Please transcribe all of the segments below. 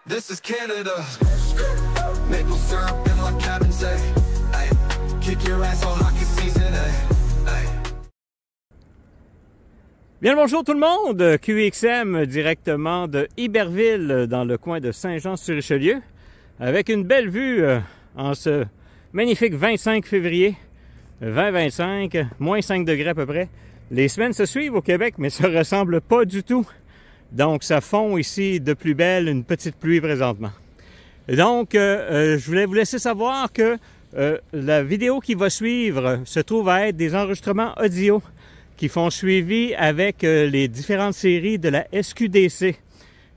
This is Canada. Maple syrup in my cabin, say, ay, kick your ass all hockey season, ay. Bien le bonjour tout le monde, QXM directement de Iberville dans le coin de Saint-Jean-sur-Richelieu avec une belle vue en ce magnifique 25 février 2025, moins 5 degrés à peu près. Les semaines se suivent au Québec mais ça ne ressemble pas du tout. Donc ça fond ici de plus belle, une petite pluie présentement. Donc je voulais vous laisser savoir que la vidéo qui va suivre se trouve à être des enregistrements audio qui font suivi avec les différentes séries de la SQDC.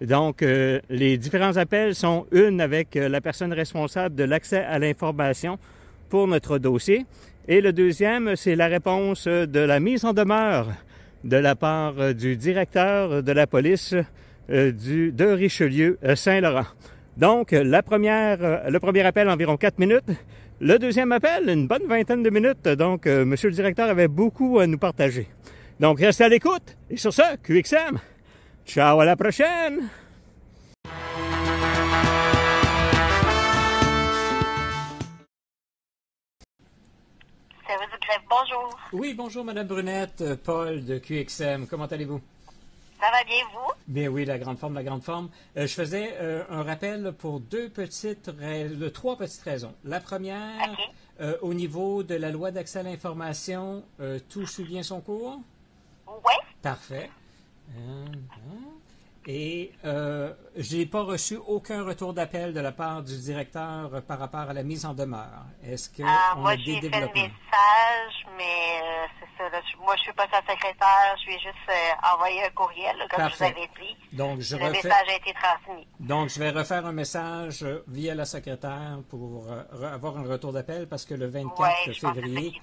Donc, les différents appels sont une avec la personne responsable de l'accès à l'information pour notre dossier. Et le deuxième, c'est la réponse de la mise en demeure de la part du directeur de la police de Richelieu-Saint-Laurent. Donc, le premier appel, environ 4 minutes. Le deuxième appel, une bonne vingtaine de minutes. Donc, monsieur le directeur avait beaucoup à nous partager. Donc, restez à l'écoute. Et sur ce, QXM, ciao, à la prochaine! Service de grève, bonjour. Oui, bonjour, Madame Brunette, Paul de QXM. Comment allez-vous? Ça va bien, vous? Bien oui, la grande forme, la grande forme. Je faisais un rappel pour trois petites raisons. La première, au niveau de la loi d'accès à l'information, tout suit bien son cours? Oui. Parfait. Et je n'ai pas reçu aucun retour d'appel de la part du directeur par rapport à la mise en demeure. Est-ce qu'on moi, a des j'ai fait le développements? message, mais c'est ça. Là, moi, je suis pas sa secrétaire. Je lui ai juste envoyé un courriel, là, comme Parfait. je vous avais dit. Donc, le message a été transmis. Donc, je vais refaire un message via la secrétaire pour avoir un retour d'appel parce que le 24 février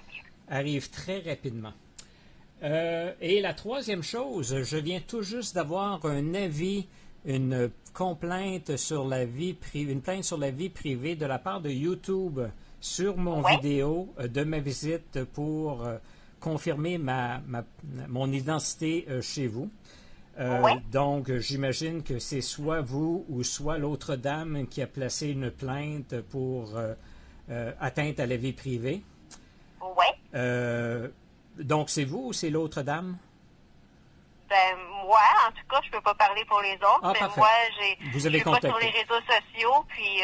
arrive très rapidement. Et la troisième chose, je viens tout juste d'avoir un avis, une plainte sur la vie privée de la part de YouTube sur mon vidéo de ma visite pour confirmer mon identité chez vous. Donc, j'imagine que c'est soit vous ou soit l'autre dame qui a placé une plainte pour atteinte à la vie privée. Oui. Donc, c'est vous ou c'est l'autre dame? Ben, moi, en tout cas, je peux pas parler pour les autres, mais parfait. moi, je suis pas sur les réseaux sociaux, puis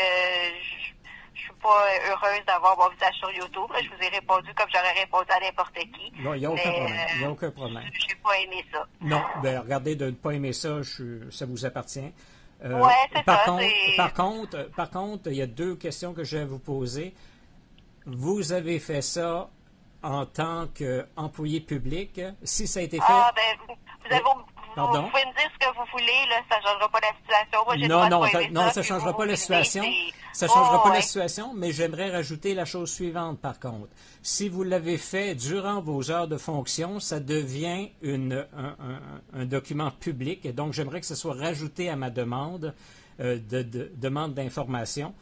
je suis pas heureuse d'avoir mon visage sur YouTube. Là. Je vous ai répondu comme j'aurais répondu à n'importe qui. Non, il n'y a aucun problème. Il n'y a aucun problème. Je n'ai pas aimé ça. Non, ben regardez, de ne pas aimer ça, ça vous appartient. Oui, c'est ça. Par contre, il y a deux questions que je vais vous poser. Vous avez fait ça en tant qu'employé public, si ça a été fait... Vous pouvez me dire ce que vous voulez, là, ça ne changera pas la situation. Moi, ça ne changera pas la situation. Ça ne changera pas la situation, mais j'aimerais rajouter la chose suivante, par contre. Si vous l'avez fait durant vos heures de fonction, ça devient un document public, et donc j'aimerais que ce soit rajouté à ma demande demande d'information.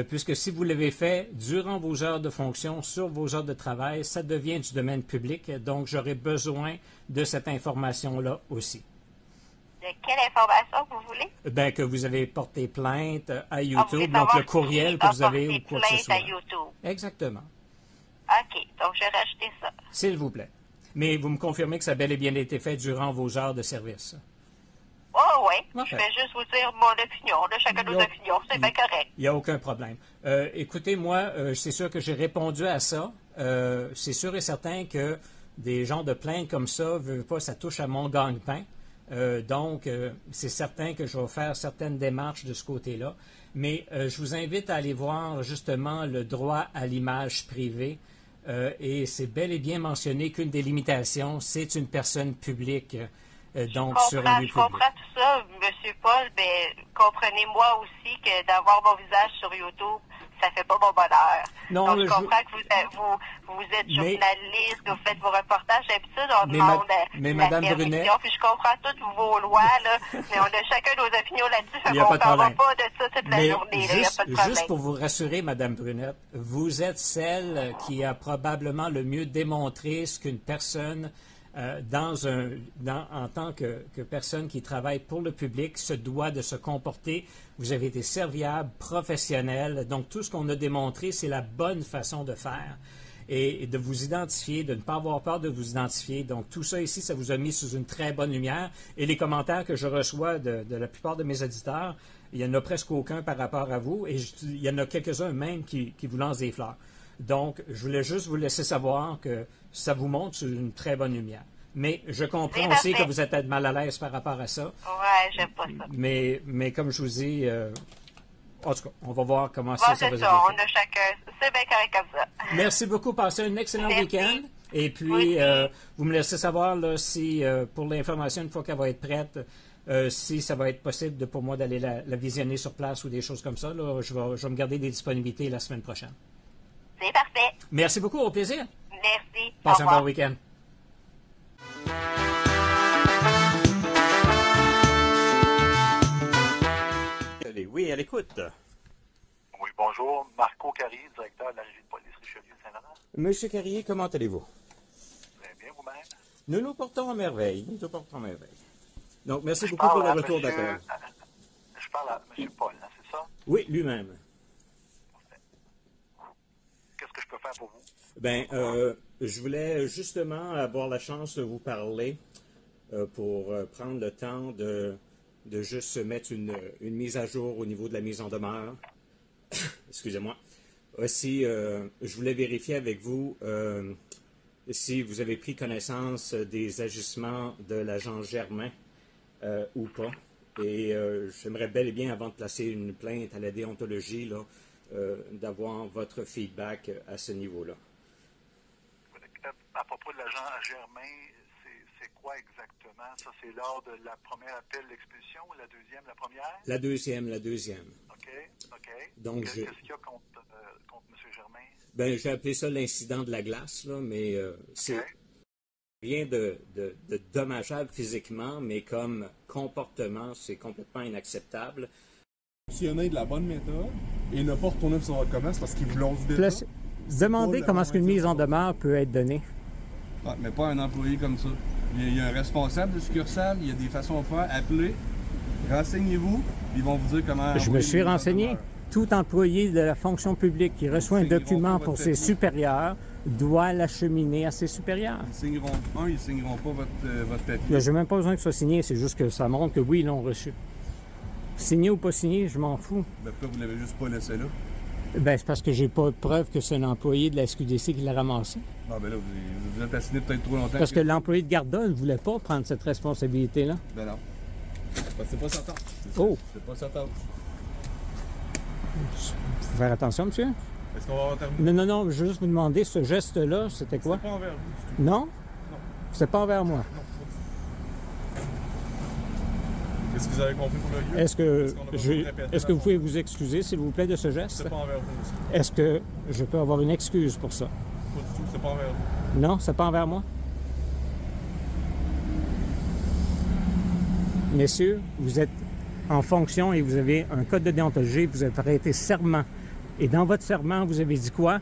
Puisque si vous l'avez fait durant vos heures de fonction, sur vos heures de travail, ça devient du domaine public, donc j'aurai besoin de cette information-là aussi. De quelle information vous voulez? Ben, que vous avez porté plainte à YouTube, donc le courriel que vous avez ou quoi que ce soit. À YouTube. Exactement. OK, donc je vais rajouter ça. S'il vous plaît. Mais vous me confirmez que ça a bel et bien été fait durant vos heures de service? Oh oui, je vais juste vous dire mon opinion. Là, chacun nos opinions, c'est bien correct. Il n'y a aucun problème. Écoutez, moi, c'est sûr que j'ai répondu à ça. C'est sûr et certain que des gens de plainte comme ça, ça touche à mon gagne-pain. Donc, c'est certain que je vais faire certaines démarches de ce côté-là. Mais je vous invite à aller voir justement le droit à l'image privée. Et c'est bel et bien mentionné qu'une des limitations, c'est une personne publique. Je comprends tout ça, M. Paul, mais comprenez-moi aussi que d'avoir mon visage sur YouTube, ça fait pas mon bonheur. Non, donc, je comprends que vous êtes journaliste, que vous faites vos reportages. D'habitude, on demande la permission, puis je comprends toutes vos lois, là, mais on a chacun nos opinions là-dessus, fait qu'on ne parlera pas de ça toute la journée. Il n'y a pas de problème. Juste pour vous rassurer, Mme Brunette, vous êtes celle qui a probablement le mieux démontré ce qu'une personne en tant que personne qui travaille pour le public, se doit de se comporter. Vous avez été serviable, professionnel. Donc, tout ce qu'on a démontré, c'est la bonne façon de faire et de vous identifier, de ne pas avoir peur de vous identifier. Donc, tout ça ici, ça vous a mis sous une très bonne lumière. Et les commentaires que je reçois de la plupart de mes auditeurs, il n'y en a presque aucun par rapport à vous. Et il y en a quelques-uns même qui vous lancent des fleurs. Donc, je voulais juste vous laisser savoir que ça vous montre sous une très bonne lumière. Mais je comprends aussi que vous êtes mal à l'aise par rapport à ça. Ouais, j'aime pas ça. Mais comme je vous dis, en tout cas, on va voir comment ça va se passer. On a chacun. C'est bien correct comme ça. Merci beaucoup. Passez un excellent week-end. Et puis, vous me laissez savoir là, si, pour l'information, une fois qu'elle va être prête, si ça va être possible pour moi d'aller la visionner sur place ou des choses comme ça. Là, je vais me garder des disponibilités la semaine prochaine. C'est parfait. Merci beaucoup. Au plaisir. Merci. Passez un bon week-end. Oui, à l'écoute. Oui, bonjour. Marco Carrier, directeur de la régie de police Richelieu-Saint-Laurent. Monsieur Carrier, comment allez-vous? Très bien, vous-même. Nous nous portons à merveille. Donc, merci beaucoup pour le retour d'appel. Je parle à M. Paul, hein, c'est ça? Oui, lui-même. Parfait. Qu'est-ce que je peux faire pour vous? Bien, je voulais justement avoir la chance de vous parler pour prendre le temps de juste mettre une mise à jour au niveau de la mise en demeure. Excusez-moi. Aussi, je voulais vérifier avec vous si vous avez pris connaissance des agissements de l'agent Germain ou pas. Et j'aimerais bel et bien, avant de placer une plainte à la déontologie, là, d'avoir votre feedback à ce niveau-là. À propos de l'agent Germain, c'est quoi exactement? Ça, c'est lors de la première appel d'expulsion ou la deuxième, la première? La deuxième. OK. Donc, qu'est-ce qu'il y a contre M. Germain? Ben, j'ai appelé ça l'incident de la glace, là, mais c'est rien de dommageable physiquement, mais comme comportement, c'est complètement inacceptable. Fonctionner de la bonne méthode et ne pas retourner sur votre commerce parce qu'ils vous l'ont dit déjà. Demandez comment est-ce qu'une mise en demeure peut être donnée. Ah, mais pas un employé comme ça. Il y a un responsable de succursale, il y a des façons de faire. Appelez, renseignez-vous, ils vont vous dire comment... Je me suis renseigné. Tout employé de la fonction publique qui reçoit un document pour ses supérieurs doit l'acheminer à ses supérieurs. Ils signeront pas votre papier. Je n'ai même pas besoin que ce soit signé, c'est juste que ça montre que oui, ils l'ont reçu. Signé ou pas signé, je m'en fous. Ben, pourquoi vous ne l'avez juste pas laissé là? Ben, c'est parce que j'ai pas de preuve que c'est un employé de la SQDC qui l'a ramassé. Ah, ben là, vous êtes assigné peut-être trop longtemps. Parce que l'employé de Garda ne voulait pas prendre cette responsabilité-là. Ben non. C'est pas sa tâche. Oh! C'est pas sa tâche. Faut faire attention, monsieur. Est-ce qu'on va terminer? Non, je veux juste vous demander, ce geste-là, c'était quoi? C'est pas envers vous. Non? Non. C'est pas envers moi. Non. Est-ce que vous avez compris pour le lieu? Est-ce que vous pouvez vous excuser, s'il vous plaît, de ce geste? C'est pas envers vous aussi. Est-ce que je peux avoir une excuse pour ça? Pas du tout, c'est pas envers vous. Non, c'est pas envers moi? Messieurs, vous êtes en fonction et vous avez un code de déontologie, vous avez prêté serment. Et dans votre serment, vous avez dit quoi?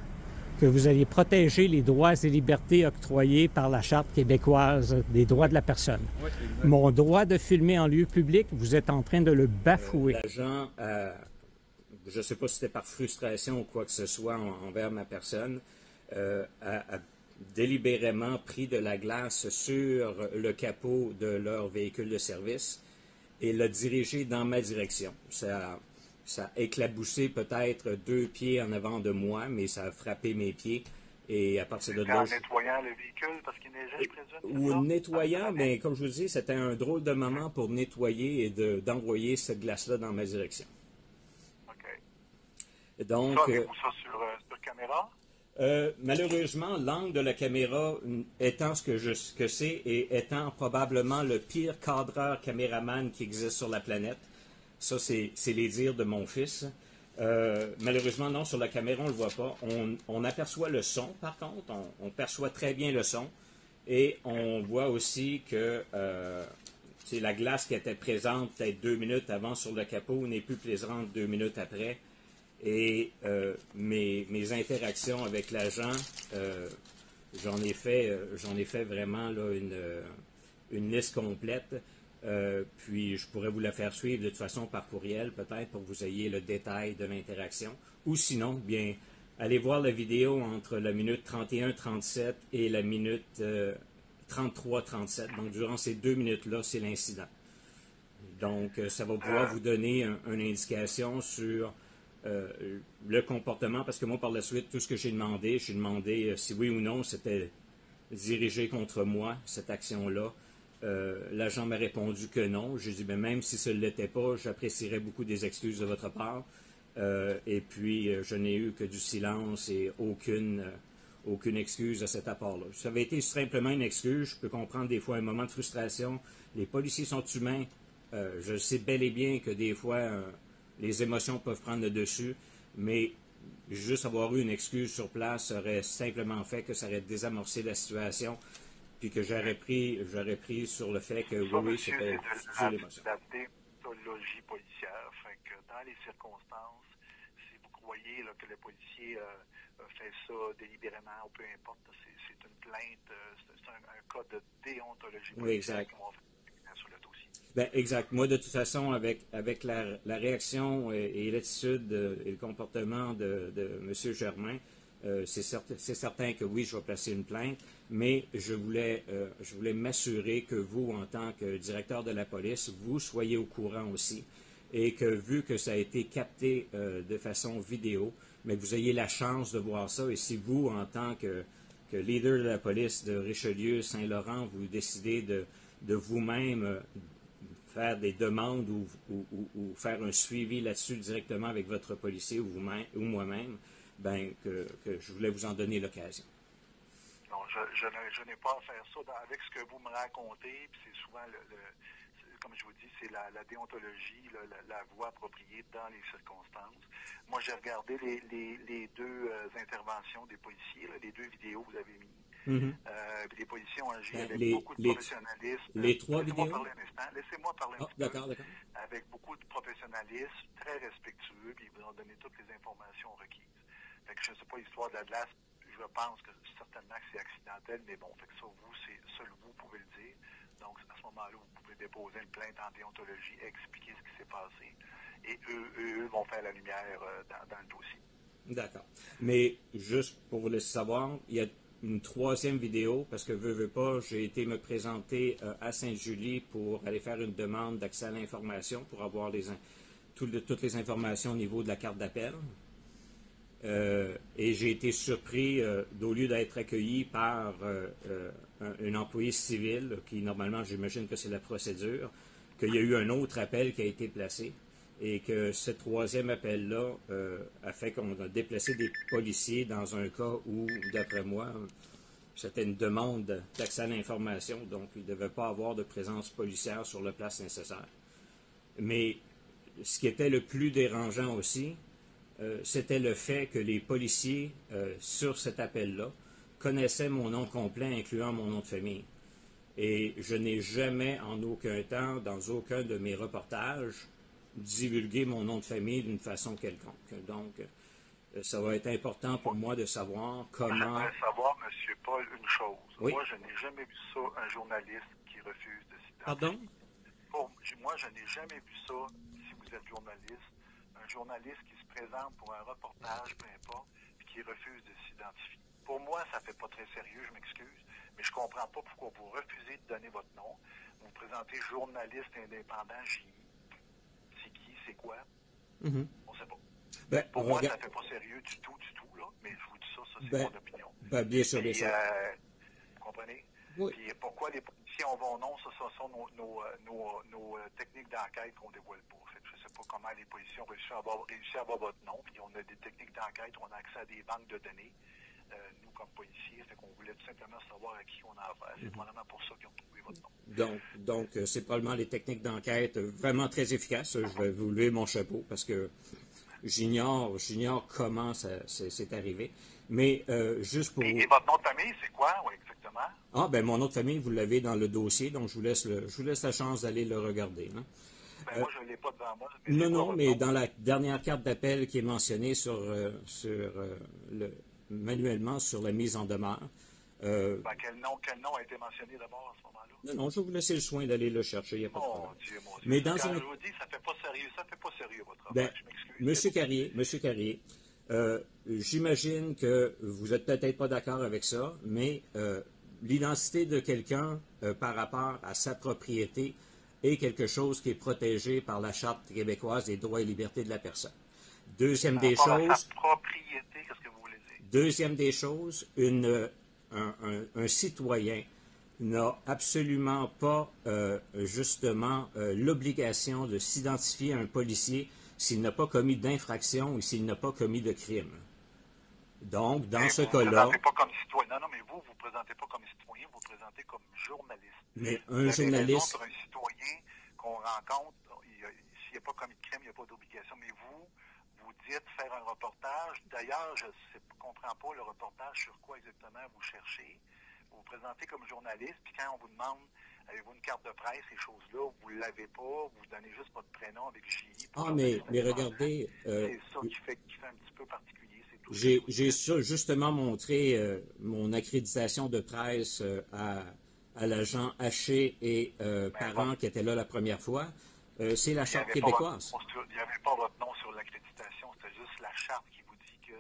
Que vous alliez protéger les droits et libertés octroyés par la Charte québécoise des droits de la personne. Oui, mon droit de filmer en lieu public, vous êtes en train de le bafouer. L'agent, je ne sais pas si c'était par frustration ou quoi que ce soit envers ma personne, a délibérément pris de la glace sur le capot de leur véhicule de service et l'a dirigé dans ma direction. Ça a éclaboussé peut-être 2 pieds en avant de moi, mais ça a frappé mes pieds. Et à partir de là... En nettoyant le véhicule parce qu'il neigeait, je présume? Ou nettoyant, mais comme je vous dis, c'était un drôle de moment pour nettoyer et d'envoyer cette glace-là dans ma direction. OK. Donc... Ça, avez-vous ça sur caméra? Malheureusement, l'angle de la caméra étant ce que c'est et étant probablement le pire cadreur caméraman qui existe sur la planète, ça c'est les dires de mon fils. Malheureusement, non, sur la caméra, on ne le voit pas. On aperçoit le son, par contre. On perçoit très bien le son. Et on voit aussi que la glace qui était présente peut-être 2 minutes avant sur le capot n'est plus présente 2 minutes après. Et mes interactions avec l'agent j'en ai fait vraiment là, une liste complète. Puis je pourrais vous la faire suivre de toute façon par courriel, peut-être, pour que vous ayez le détail de l'interaction. Ou sinon, bien, allez voir la vidéo entre la minute 31-37 et la minute 33-37. Donc, durant ces 2 minutes-là, c'est l'incident. Donc, ça va pouvoir vous donner une indication sur le comportement, parce que moi, par la suite, tout ce que j'ai demandé si oui ou non c'était dirigé contre moi, cette action-là. L'agent m'a répondu que non. J'ai dit, même si ce ne l'était pas, j'apprécierais beaucoup des excuses de votre part. Et puis, je n'ai eu que du silence et aucune excuse à cet apport-là. Ça avait été simplement une excuse. Je peux comprendre des fois un moment de frustration. Les policiers sont humains. Je sais bel et bien que des fois, les émotions peuvent prendre le dessus, mais juste avoir eu une excuse sur place aurait simplement fait que ça aurait désamorcé la situation, puis que j'aurais pris sur le fait que oui, c'était diffuser l'émotion. La déontologie policière, fait que dans les circonstances, si vous croyez là, que le policier fait ça délibérément ou peu importe, c'est une plainte, c'est un cas de déontologie policière. Oui, exact. Sur le dossier. Ben, exact. Moi, de toute façon, avec la réaction et l'attitude et le comportement de M. Germain, c'est certain que oui, je vais placer une plainte, mais je voulais m'assurer que vous, en tant que directeur de la police, vous soyez au courant aussi, et que vu que ça a été capté de façon vidéo, mais que vous ayez la chance de voir ça, et si vous, en tant que leader de la police de Richelieu, Saint-Laurent, vous décidez de vous-même faire des demandes ou faire un suivi là-dessus directement avec votre policier ou moi-même, ben que je voulais vous en donner l'occasion. Non, je n'ai pas à faire ça. Avec ce que vous me racontez, puis c'est souvent, comme je vous dis, c'est la déontologie, la voie appropriée dans les circonstances. Moi, j'ai regardé les deux interventions des policiers, là, les 2 vidéos que vous avez mises. Les policiers ont agi avec beaucoup de professionnalisme. Les 3 vidéos? Laissez-moi parler un petit peu. D'accord. Avec beaucoup de professionnalisme, très respectueux, puis ils vous ont donné toutes les informations requises. Fait que je ne sais pas l'histoire de la glace, je pense que certainement que c'est accidentel, mais bon, fait que ça, seul vous pouvez le dire. Donc, à ce moment-là, vous pouvez déposer une plainte en déontologie, expliquer ce qui s'est passé, et eux vont faire la lumière dans le dossier. D'accord. Mais juste pour vous laisser savoir, il y a une 3e vidéo, parce que veux pas, j'ai été me présenter à Sainte-Julie pour aller faire une demande d'accès à l'information pour avoir toutes les informations au niveau de la carte d'appel. Et j'ai été surpris, au lieu d'être accueilli par un employé civil, qui normalement, j'imagine que c'est la procédure, qu'il y a eu un autre appel qui a été placé et que ce 3e appel-là a fait qu'on a déplacé des policiers dans un cas où, d'après moi, c'était une demande d'accès à l'information, donc il ne devait pas avoir de présence policière sur le place nécessaire. Mais ce qui était le plus dérangeant aussi, c'était le fait que les policiers, sur cet appel-là, connaissaient mon nom complet, incluant mon nom de famille. Et je n'ai jamais, en aucun temps, dans aucun de mes reportages, divulgué mon nom de famille d'une façon quelconque. Donc, ça va être important pour moi de savoir comment... J'aimerais savoir, M. Paul, une chose. Oui? Moi, je n'ai jamais vu ça, un journaliste qui refuse de s'identifier. Pardon? Moi, je n'ai jamais vu ça, si vous êtes journaliste, un journaliste qui se présente pour un reportage, peu importe, et qui refuse de s'identifier. Pour moi, ça ne fait pas très sérieux, je m'excuse, mais je ne comprends pas pourquoi vous refusez de donner votre nom. Vous vous présentez journaliste indépendant JI. C'est qui, c'est quoi? On ne sait pas. Ben, pour moi, ça ne fait pas sérieux du tout, là, mais je vous dis ça, c'est mon opinion. Bien sûr, bien sûr. Vous comprenez? Oui. Puis pourquoi les policiers ont vos noms, ça sont nos techniques d'enquête qu'on ne dévoile pas. Fait que je ne sais pas comment les policiers ont réussi à avoir votre nom, puis on a des techniques d'enquête, on a accès à des banques de données. Nous, comme policiers, fait qu'on voulait tout simplement savoir à qui on a affaire. C'est probablement pour ça qu'ils ont trouvé votre nom. Donc c'est probablement les techniques d'enquête vraiment très efficaces. Je vais vous lever mon chapeau parce que j'ignore comment c'est arrivé. Mais juste pour... Et votre nom de famille, c'est quoi, oui, exactement? Ah, ben mon nom de famille, vous l'avez dans le dossier, donc je vous laisse la chance d'aller le regarder. Hein? Moi, je ne l'ai pas devant moi. Non, mais dans la dernière carte d'appel qui est mentionnée manuellement sur la mise en demeure, Quel nom a été mentionné d'abord à ce moment-là? Non, je vais vous laisser le soin d'aller le chercher, il n'y a pas de problème. Dieu, mon Dieu. Mais dans je vous dis, ça fait pas sérieux votre affaire, je m'excuse. Monsieur Carrier, j'imagine que vous n'êtes peut-être pas d'accord avec ça, mais l'identité de quelqu'un par rapport à sa propriété est quelque chose qui est protégé par la Charte québécoise des droits et libertés de la personne. Deuxième des choses... Sa propriété, qu'est-ce que vous voulez dire? Deuxième des choses, un citoyen n'a absolument pas, justement, l'obligation de s'identifier à un policier s'il n'a pas commis d'infraction ou s'il n'a pas commis de crime. Donc, dans ce cas-là... Vous ne vous présentez pas comme citoyen. Non, mais vous ne vous présentez pas comme citoyen, vous vous présentez comme journaliste. Mais un journaliste... Pour un citoyen qu'on rencontre, s'il n'y a pas commis de crime, il n'y a pas d'obligation. Mais vous dites faire un reportage. D'ailleurs, je ne comprends pas le reportage sur quoi exactement vous cherchez. Vous vous présentez comme journaliste, puis quand on vous demande avez-vous une carte de presse, ces choses-là, vous ne l'avez pas, vous donnez juste votre prénom avec J. Mais regardez... c'est ça qui fait un petit peu particulier, c'est tout. J'ai justement montré mon accréditation de presse à l'agent Haché et Parent qui était là la première fois. C'est la Charte québécoise. Il n'y avait pas votre nom sur l'accréditation, c'était juste la Charte qui vous dit que,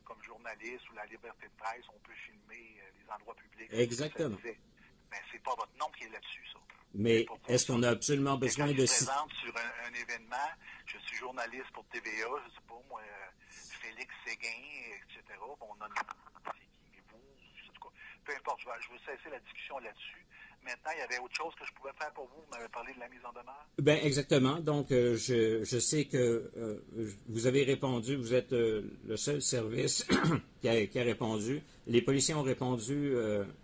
comme journaliste ou la liberté de presse, on peut filmer les endroits publics. Exactement. Mais c'est pas votre nom qui est là-dessus, ça. Mais est-ce qu'on a absolument besoin de... Quand je me présente sur un événement, je suis journaliste pour TVA, je ne sais pas, moi, Félix Séguin, etc. Bon, on a mais vous, en tout cas, peu importe, je veux cesser la discussion là-dessus. Maintenant, il y avait autre chose que je pouvais faire pour vous. Vous m'avez parlé de la mise en demeure. Bien, exactement. Donc, je sais que vous avez répondu. Vous êtes le seul service qui a répondu. Les policiers ont répondu.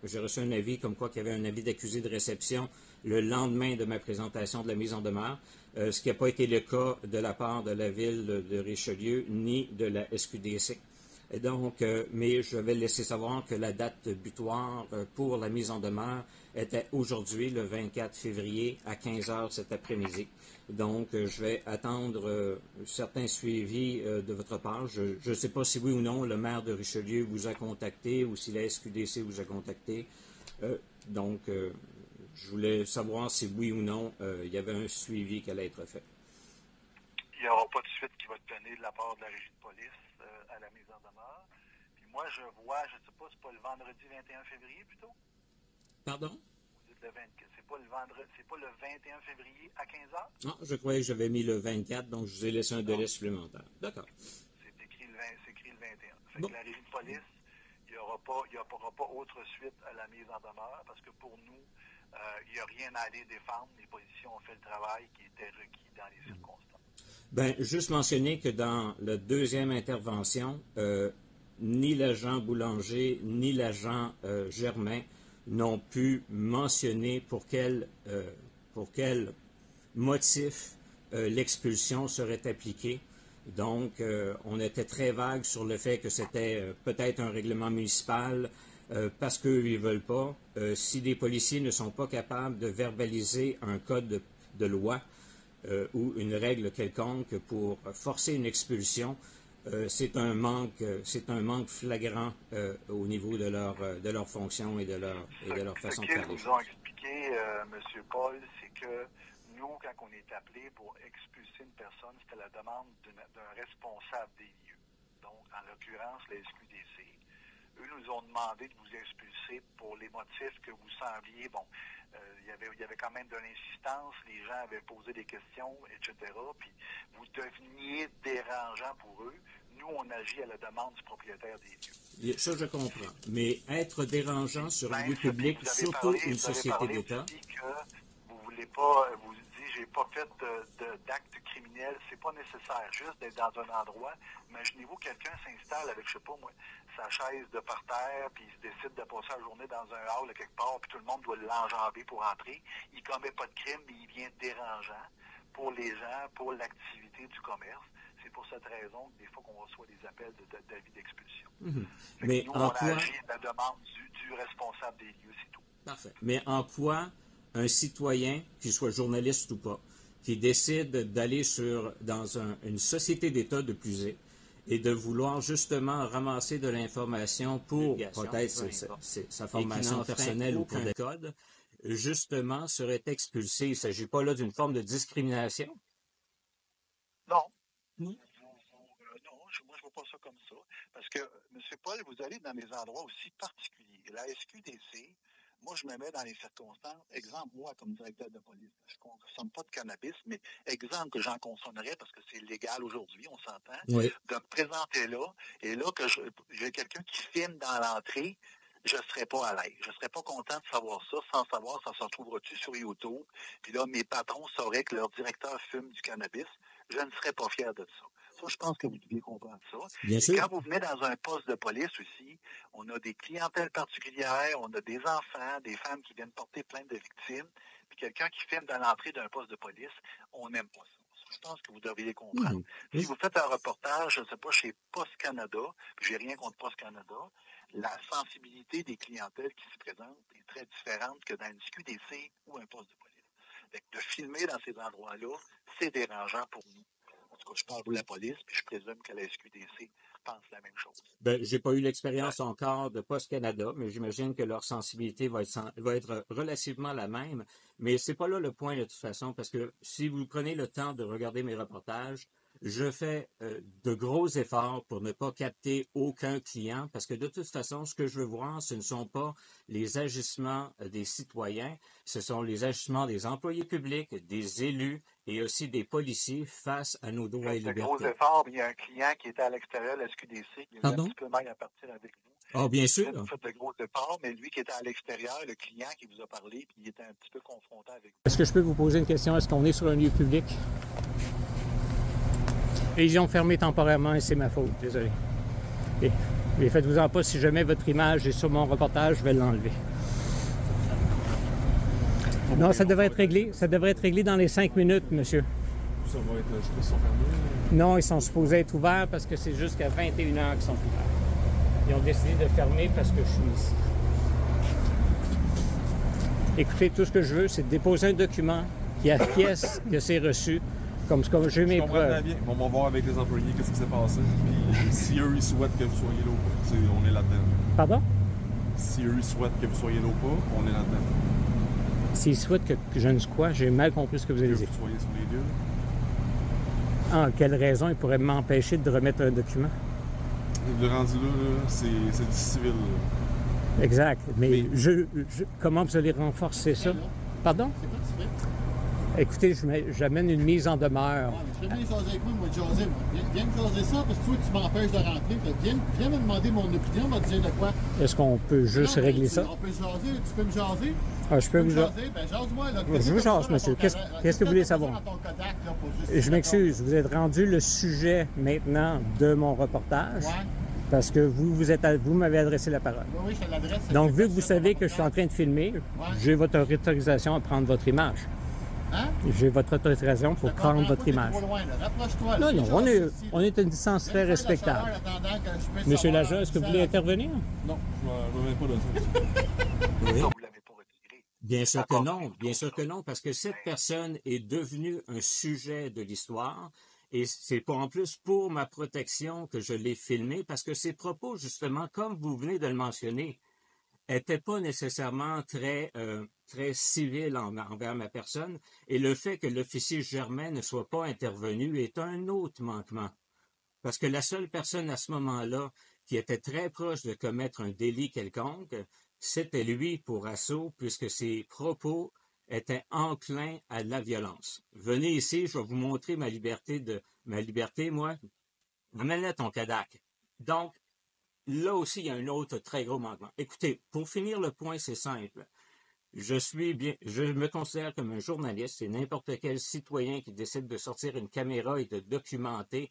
J'ai reçu un avis comme quoi qu'il y avait un avis d'accusé de réception le lendemain de ma présentation de la mise en demeure, ce qui n'a pas été le cas de la part de la ville de Richelieu ni de la SQDC. Et donc, mais je vais laisser savoir que la date butoir pour la mise en demeure était aujourd'hui, le 24 février, à 15 h cet après-midi. Donc, je vais attendre certains suivis de votre part. Je ne sais pas si oui ou non le maire de Richelieu vous a contacté ou si la SQDC vous a contacté. Donc, je voulais savoir si oui ou non il y avait un suivi qui allait être fait. Il n'y aura pas de suite qui va te donner de la part de la régie de police à la mise en demeure. Puis moi, je vois, je ne sais pas, c'est pas le vendredi 21 février plutôt? Pardon? Vous dites le 24, c'est pas le vendredi, c'est pas le 21 février à 15 h? Non, je croyais que j'avais mis le 24, donc je vous ai laissé un délai supplémentaire. D'accord. C'est écrit le 21. Fait que la régie de police, il n'y aura pas autre suite à la mise en demeure parce que pour nous, il n'y a rien à aller défendre. Les policiers ont fait le travail qui était requis dans les circonstances. Bien, juste mentionner que dans la deuxième intervention, ni l'agent Boulanger ni l'agent Germain n'ont pu mentionner pour quel motif l'expulsion serait appliquée. Donc, on était très vague sur le fait que c'était peut-être un règlement municipal parce qu'eux, ils ne veulent pas. Si les policiers ne sont pas capables de verbaliser un code de loi, ou une règle quelconque pour forcer une expulsion, c'est un manque flagrant au niveau de leur fonction et de leur façon de faire les choses. Ce qu'ils nous ont expliqué, M. Paul, c'est que nous, quand on est appelé pour expulser une personne, c'était la demande d'un responsable des lieux. Donc, en l'occurrence, la SQDC. Eux nous ont demandé de vous expulser pour les motifs que vous sembliez, il y avait quand même de l'insistance, les gens avaient posé des questions, etc. Puis vous deveniez dérangeant pour eux. Nous, on agit à la demande du propriétaire des lieux. Ça, je comprends. Mais être dérangeant sur un lieu public, surtout une société d'État... Vous voulez pas, vous dites, j'ai pas fait d'acte criminel, c'est pas nécessaire, juste d'être dans un endroit. Imaginez-vous, quelqu'un s'installe avec, je sais pas moi, sa chaise de parterre, puis il se décide de passer la journée dans un hall quelque part, puis tout le monde doit l'enjamber pour entrer. Il commet pas de crime, mais il vient dérangeant pour les gens, pour l'activité du commerce. C'est pour cette raison que des fois qu'on reçoit des appels d'avis d'expulsion. Mais nous, en on quoi... agit à la demande du responsable des lieux, c'est tout. Parfait. Mais en quoi un citoyen, qu'il soit journaliste ou pas, qui décide d'aller dans une société d'État de Pusey et de vouloir justement ramasser de l'information pour peut-être sa formation personnelle ou pour des codes, justement, serait expulsé. Il ne s'agit pas là d'une forme de discrimination? Non. Non, moi je vois pas ça comme ça. Parce que, M. Paul, vous allez dans des endroits aussi particuliers. La SQDC, moi je me mets dans les circonstances. Exemple, moi, comme directeur de police, je ne consomme pas de cannabis, mais exemple que j'en consommerais parce que c'est légal aujourd'hui, on s'entend, de me présenter là, et là que j'ai quelqu'un qui filme dans l'entrée, je ne serais pas à l'aise. Je ne serais pas content de savoir ça, sans savoir ça se retrouvera-tu sur YouTube. Puis là, mes patrons sauraient que leur directeur fume du cannabis. Je ne serais pas fier de ça. Ça, je pense que vous deviez comprendre ça. Bien sûr. Quand vous venez dans un poste de police aussi, on a des clientèles particulières, on a des enfants, des femmes qui viennent porter plainte de victimes, puis quelqu'un qui filme dans l'entrée d'un poste de police, on n'aime pas ça. Je pense que vous devriez comprendre. Si vous faites un reportage, je ne sais pas, chez Post Canada, puis j'ai rien contre Post Canada, la sensibilité des clientèles qui se présentent est très différente que dans une SQDC ou un poste de police. Fait que de filmer dans ces endroits-là, c'est dérangeant pour nous. En tout cas, je parle de la police, puis je présume que la SQDC pense la même chose. Ben, j'ai pas eu l'expérience encore de Post Canada, mais j'imagine que leur sensibilité va être relativement la même. Mais c'est pas là le point de toute façon, parce que si vous prenez le temps de regarder mes reportages, je fais de gros efforts pour ne pas capter aucun client, parce que de toute façon, ce que je veux voir, ce ne sont pas les agissements des citoyens, ce sont les agissements des employés publics, des élus et aussi des policiers face à nos droits et libertés. De gros efforts, il y a un client qui était à l'extérieur de la SQDC, qui est un petit peu mal à partir avec vous. Ah, bien sûr. Vous faites de gros efforts, mais lui qui était à l'extérieur, le client qui vous a parlé, puis il était un petit peu confronté avec vous. Est-ce que je peux vous poser une question? Est-ce qu'on est sur un lieu public? Et ils ont fermé temporairement et c'est ma faute, désolé. Et faites-vous-en pas, si jamais votre image est sur mon reportage, je vais l'enlever. Non, ça devrait être réglé. Ça devrait être réglé dans les 5 minutes, monsieur. Ça va être, je sais pas si ils sont fermés. Non, ils sont supposés être ouverts parce que c'est jusqu'à 21h qu'ils sont ouverts. Ils ont décidé de fermer parce que je suis ici. Écoutez, tout ce que je veux, c'est de déposer un document qui acquiesce que c'est reçu. Comme j'ai mes preuves. Bien. On va voir avec les employés qu'est-ce qui s'est passé. Puis si eux, ils souhaitent que vous soyez là ou pas, on est là-dedans. Pardon? Si eux, ils souhaitent que vous soyez là ou pas, on est là-dedans. S'ils souhaitent que je ne sois quoi, j'ai mal compris ce que vous avez dit. Que vous soyez sur les lieux. Ah, quelle raison ils pourraient m'empêcher de remettre un document? Le rendu là, c'est du civil. Là. Exact. Mais comment vous allez renforcer ça? Pardon? C'est quoi tu fais? Écoutez, j'amène une mise en demeure. Tu fais bien jaser avec moi, moi, jaser, moi. Viens me jaser ça, parce que toi, tu m'empêches de rentrer. Viens me demander mon opinion, on va te dire de quoi. Est-ce qu'on peut juste régler ça? On peut jaser, tu peux me jaser? Ah, je peux vous jaser? Ben, jase-moi, là. Je vous jase, monsieur. Qu'est-ce que vous voulez savoir? Je m'excuse, vous êtes rendu le sujet maintenant de mon reportage. Ouais. Parce que vous m'avez adressé la parole. Oui, je te l'adresse. Donc, vu que vous savez que je suis en train de filmer, j'ai votre autorisation à prendre votre image. Hein? J'ai votre autorisation pour prendre votre image. Rapproche-toi. Non, on est à une distance très respectable. Monsieur l'agent, est-ce que vous voulez intervenir? Non, je ne me mets pas de ça. Oui. Bien sûr que non, bien sûr que non, parce que cette personne est devenue un sujet de l'histoire et c'est en plus pour ma protection que je l'ai filmé, parce que ses propos, justement, comme vous venez de le mentionner, n'était pas nécessairement très civil envers ma personne, et le fait que l'officier Germain ne soit pas intervenu est un autre manquement. Parce que la seule personne à ce moment-là qui était très proche de commettre un délit quelconque, c'était lui pour assaut, puisque ses propos étaient enclins à la violence. Venez ici, je vais vous montrer ma liberté, moi. Amène-le ton Kodak. Donc, là aussi, il y a un autre très gros manquement. Écoutez, pour finir le point, c'est simple. Je me considère comme un journaliste et n'importe quel citoyen qui décide de sortir une caméra et de documenter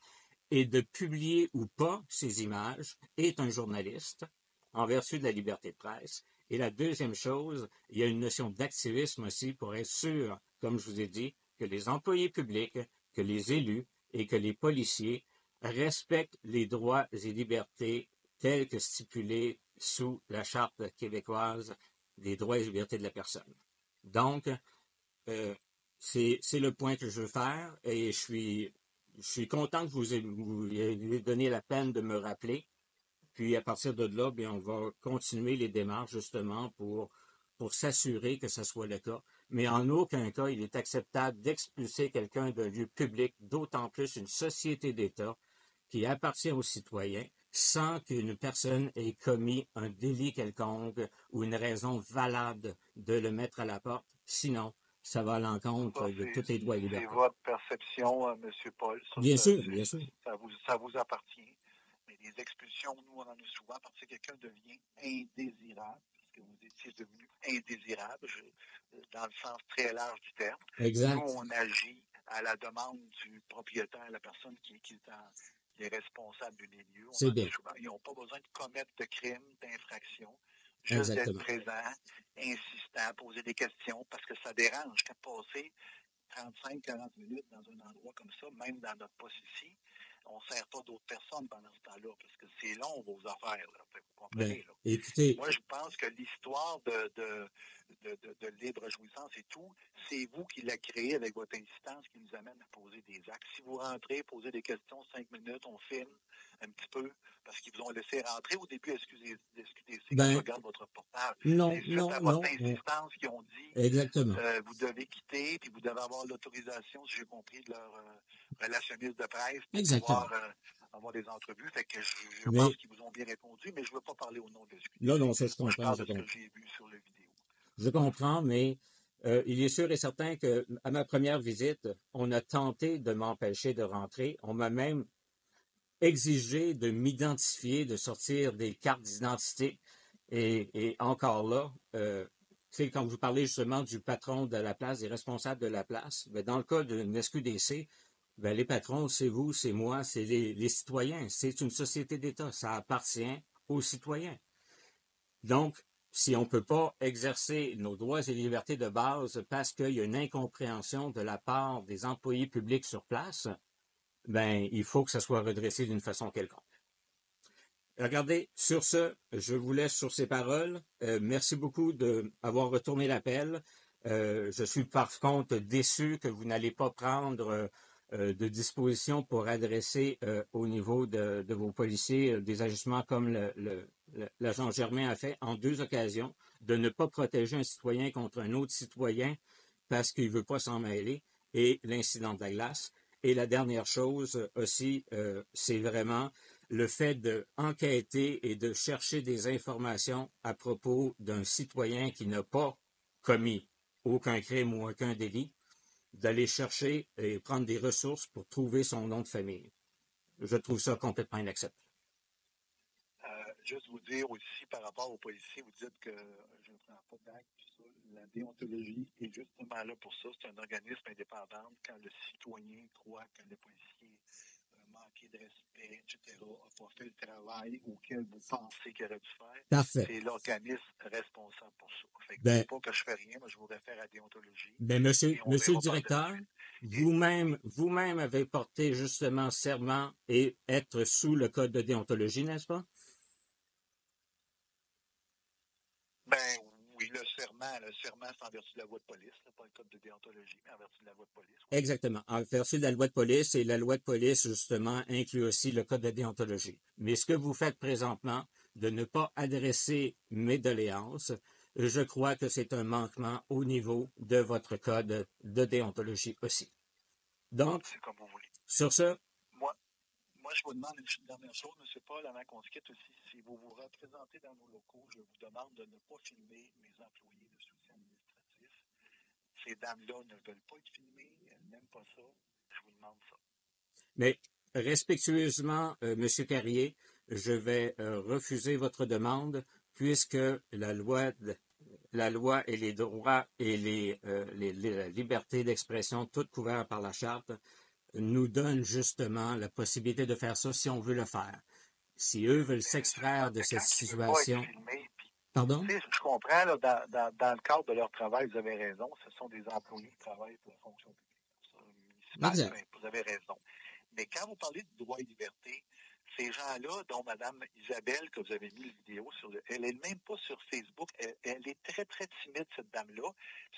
et de publier ou pas ces images est un journaliste en vertu de la liberté de presse. Et la deuxième chose, il y a une notion d'activisme aussi pour être sûr, comme je vous ai dit, que les employés publics, que les élus et que les policiers respectent les droits et libertés tels que stipulés sous la Charte québécoise des droits et libertés de la personne. Donc, c'est le point que je veux faire et je suis je suis content que vous ayez donné la peine de me rappeler. Puis à partir de là, bien, on va continuer les démarches justement pour s'assurer que ce soit le cas. Mais en aucun cas, il est acceptable d'expulser quelqu'un d'un lieu public, d'autant plus une société d'État qui appartient aux citoyens, sans qu'une personne ait commis un délit quelconque ou une raison valable de le mettre à la porte. Sinon, ça va à l'encontre de tous les droits et libertés. C'est votre perception, M. Paul. Bien sûr, bien sûr. Ça vous appartient. Mais les expulsions, nous, on en a souvent parce que quelqu'un devient indésirable, parce que vous étiez devenu indésirable, dans le sens très large du terme. Exact. Nous, on agit à la demande du propriétaire, la personne qui est responsable du lieu. C'est bien. Ils n'ont pas besoin de commettre de crimes, d'infractions. Juste d'être présent, insistant, poser des questions, parce que ça dérange quand passer 35-40 minutes dans un endroit comme ça, même dans notre poste ici, on ne sert pas d'autres personnes pendant ce temps-là, parce que c'est long, vos affaires, là. Vous comprenez, là. Écoutez, moi, je pense que l'histoire de libre jouissance et tout, c'est vous qui l'avez créé avec votre insistance qui nous amène à poser des actes. Si vous rentrez, posez des questions, 5 minutes, on filme un petit peu, parce qu'ils vous ont laissé rentrer au début, excusez, qui regardent votre reportage. C'est à votre insistance qu'ils ont dit, exactement. Vous devez quitter, puis vous devez avoir l'autorisation, si j'ai compris, de leur relationniste de presse pour pouvoir avoir des entrevues. Fait que je pense qu'ils vous ont bien répondu, mais je ne veux pas parler au nom de SQDC. Non, ça se comprend. Je parle de ce que j'ai vu sur la vidéo. Je comprends, mais il est sûr et certain que à ma première visite, on a tenté de m'empêcher de rentrer. On m'a même exigé de m'identifier, de sortir des cartes d'identité. Et encore là, quand vous parlez justement du patron de la place, des responsables de la place, bien, dans le cas d'une SQDC, bien, les patrons, c'est vous, c'est moi, c'est les citoyens. C'est une société d'État. Ça appartient aux citoyens. Donc, si on ne peut pas exercer nos droits et libertés de base parce qu'il y a une incompréhension de la part des employés publics sur place, ben, il faut que ça soit redressé d'une façon quelconque. Regardez, sur ce, je vous laisse sur ces paroles. Merci beaucoup d'avoir retourné l'appel. Je suis par contre déçu que vous n'allez pas prendre de dispositions pour adresser au niveau de vos policiers des ajustements comme l'agent Germain a fait en 2 occasions, de ne pas protéger un citoyen contre un autre citoyen parce qu'il ne veut pas s'en mêler, et l'incident de la glace. Et la dernière chose aussi, c'est vraiment le fait d'enquêter et de chercher des informations à propos d'un citoyen qui n'a pas commis aucun crime ou aucun délit, d'aller chercher et prendre des ressources pour trouver son nom de famille. Je trouve ça complètement inacceptable. Juste vous dire aussi par rapport aux policiers, vous dites que je ne prends pas d'acte. La déontologie est justement là pour ça. C'est un organisme indépendant. Quand le citoyen croit que le policier manqué de respect, etc., n'a pas fait le travail auquel vous pensez qu'il aurait dû faire, c'est l'organisme responsable pour ça. Fait que c'est pas que je fais rien, mais je vous réfère à la déontologie. Monsieur le directeur, vous-même avez porté justement serment et être sous le code de déontologie, n'est-ce pas? Oui, le serment, c'est en vertu de la loi de police, pas le code de déontologie, mais en vertu de la loi de police. Oui. Exactement, en vertu de la loi de police, et la loi de police, justement, inclut aussi le code de déontologie. Mais ce que vous faites présentement, de ne pas adresser mes doléances, je crois que c'est un manquement au niveau de votre code de déontologie aussi. Donc, c'est comme vous voulez. Sur ce... Moi, je vous demande une dernière chose, M. Paul, avant qu'on se quitte aussi. Si vous vous représentez dans nos locaux, je vous demande de ne pas filmer mes employés de soutien administratif. Ces dames-là ne veulent pas être filmées, elles n'aiment pas ça. Je vous demande ça. Mais respectueusement, M. Carrier, je vais refuser votre demande puisque la loi et les droits et la liberté d'expression, toutes couvertes par la Charte, nous donne justement la possibilité de faire ça si on veut le faire. Si eux veulent s'extraire de cette situation... Pardon? Je comprends, là, dans le cadre de leur travail, vous avez raison, ce sont des employés qui travaillent pour la fonction publique. Vous avez raison. Mais quand vous parlez de droits et libertés, ces gens-là, dont Mme Isabelle, que vous avez mis la vidéo elle n'est même pas sur Facebook. Elle est très, très timide, cette dame-là.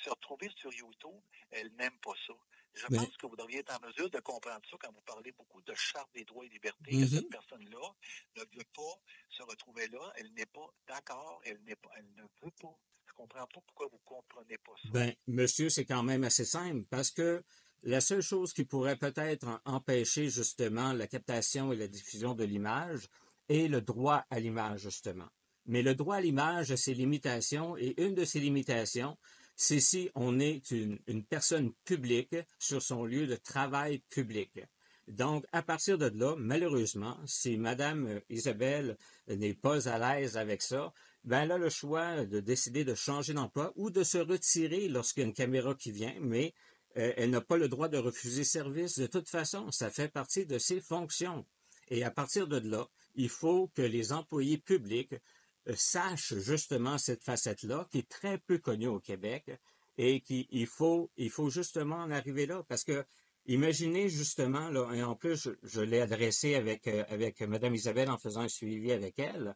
Se retrouver sur YouTube, elle n'aime pas ça. Je pense que vous devriez être en mesure de comprendre ça quand vous parlez beaucoup de charte des droits et libertés, que cette personne-là ne veut pas se retrouver là, elle n'est pas d'accord, elle ne veut pas. Je ne comprends pas pourquoi vous ne comprenez pas ça. Bien, monsieur, c'est quand même assez simple, parce que la seule chose qui pourrait peut-être empêcher justement la captation et la diffusion de l'image est le droit à l'image, justement. Mais le droit à l'image a ses limitations, et une de ces limitations, c'est si on est une personne publique sur son lieu de travail public. Donc, à partir de là, malheureusement, si Mme Isabelle n'est pas à l'aise avec ça, ben elle a le choix de décider de changer d'emploi ou de se retirer lorsqu'il y a une caméra qui vient, mais elle n'a pas le droit de refuser service. De toute façon, ça fait partie de ses fonctions. Et à partir de là, il faut que les employés publics sachent justement cette facette-là, qui est très peu connue au Québec, et il faut justement en arriver là, parce que imaginez justement, là, et en plus, je l'ai adressé avec Mme Isabelle en faisant un suivi avec elle,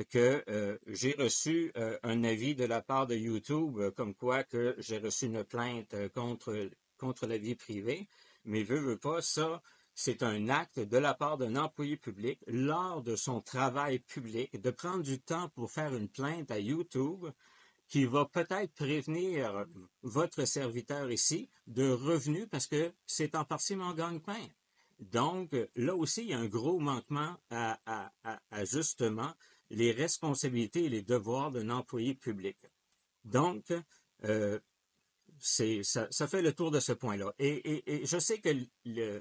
que j'ai reçu un avis de la part de YouTube, comme quoi que j'ai reçu une plainte contre la vie privée, mais veut pas, ça, c'est un acte de la part d'un employé public lors de son travail public de prendre du temps pour faire une plainte à YouTube qui va peut-être prévenir votre serviteur ici de revenus parce que c'est en partie mon gagne-pain. Donc, là aussi, il y a un gros manquement à justement les responsabilités et les devoirs d'un employé public. Donc, ça fait le tour de ce point-là. Et je sais que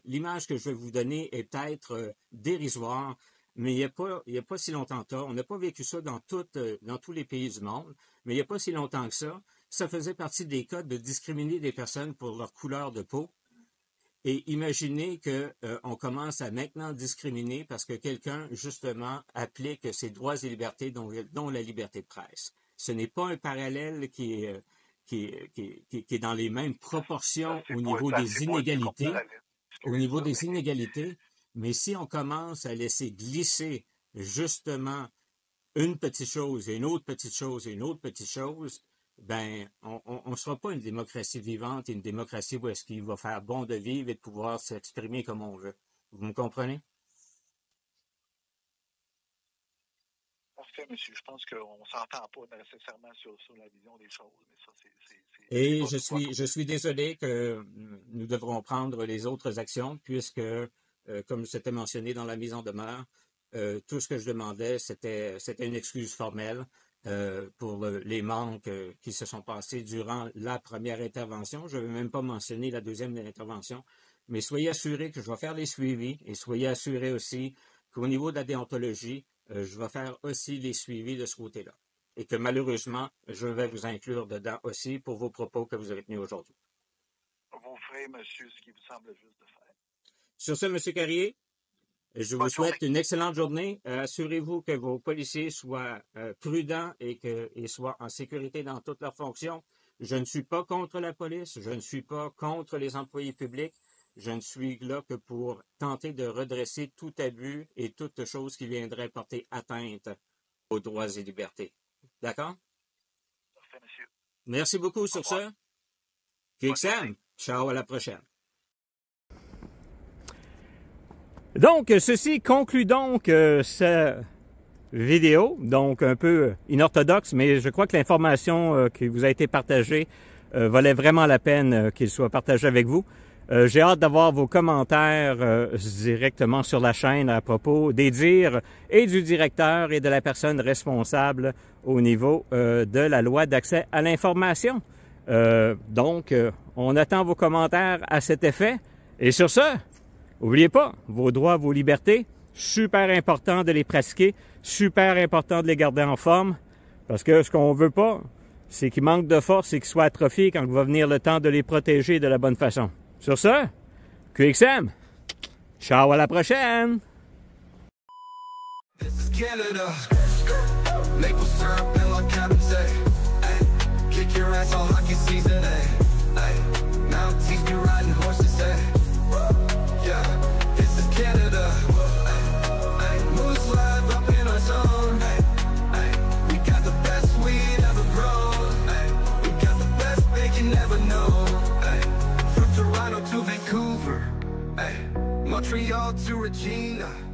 l'image que je vais vous donner est peut-être dérisoire, mais il n'y a pas si longtemps que ça. On n'a pas vécu ça dans tous les pays du monde, mais il n'y a pas si longtemps que ça. Ça faisait partie des cas de discriminer des personnes pour leur couleur de peau. Et imaginez qu'on commence à maintenant discriminer parce que quelqu'un, justement, applique ses droits et libertés, dont la liberté de presse. Ce n'est pas un parallèle qui est dans les mêmes proportions au niveau des inégalités, mais si on commence à laisser glisser justement une petite chose et une autre petite chose et une autre petite chose, ben on ne sera pas une démocratie vivante et une démocratie où est-ce qu'il va faire bon de vivre et de pouvoir s'exprimer comme on veut. Vous me comprenez? Parfait, monsieur. Je pense qu'on ne s'entend pas nécessairement sur la vision des choses. Mais ça, et je suis désolé que nous devrons prendre les autres actions puisque, comme c'était mentionné dans la mise en demeure, tout ce que je demandais, c'était une excuse formelle pour les manques qui se sont passés durant la première intervention. Je ne vais même pas mentionner la deuxième intervention, mais soyez assurés que je vais faire les suivis et soyez assurés aussi qu'au niveau de la déontologie, je vais faire aussi les suivis de ce côté-là. Et que malheureusement, je vais vous inclure dedans aussi pour vos propos que vous avez tenus aujourd'hui. Vous ferez, monsieur, ce qui vous semble juste de faire. Sur ce, M. Carrier, je vous souhaite une excellente journée. Assurez-vous que vos policiers soient prudents et soient en sécurité dans toutes leurs fonctions. Je ne suis pas contre la police, je ne suis pas contre les employés publics. Je ne suis là que pour tenter de redresser tout abus et toute chose qui viendrait porter atteinte aux droits et libertés. D'accord? Parfait, monsieur. Merci beaucoup sur ce. QXM, ciao, à la prochaine. Donc, ceci conclut donc cette vidéo, donc un peu inorthodoxe, mais je crois que l'information qui vous a été partagée valait vraiment la peine qu'il soit partagé avec vous. J'ai hâte d'avoir vos commentaires directement sur la chaîne à propos des dires et du directeur et de la personne responsable au niveau de la loi d'accès à l'information. Donc, on attend vos commentaires à cet effet. Et sur ce, n'oubliez pas, vos droits, vos libertés, super important de les pratiquer, super important de les garder en forme, parce que ce qu'on veut pas, c'est qu'ils manquent de force et qu'ils soient atrophiés quand va venir le temps de les protéger de la bonne façon. Sur ce, QXM, ciao, à la prochaine! This is Canada. Maple syrup and like Captain say, ay, kick your ass all hockey season, ay, Mounties be riding horses, ay, yeah, this is Canada. Ay, Moose live up in our zone, ay, we got the best weed ever grown, ay, we got the best bacon ever known, ay, from Toronto to to Regina.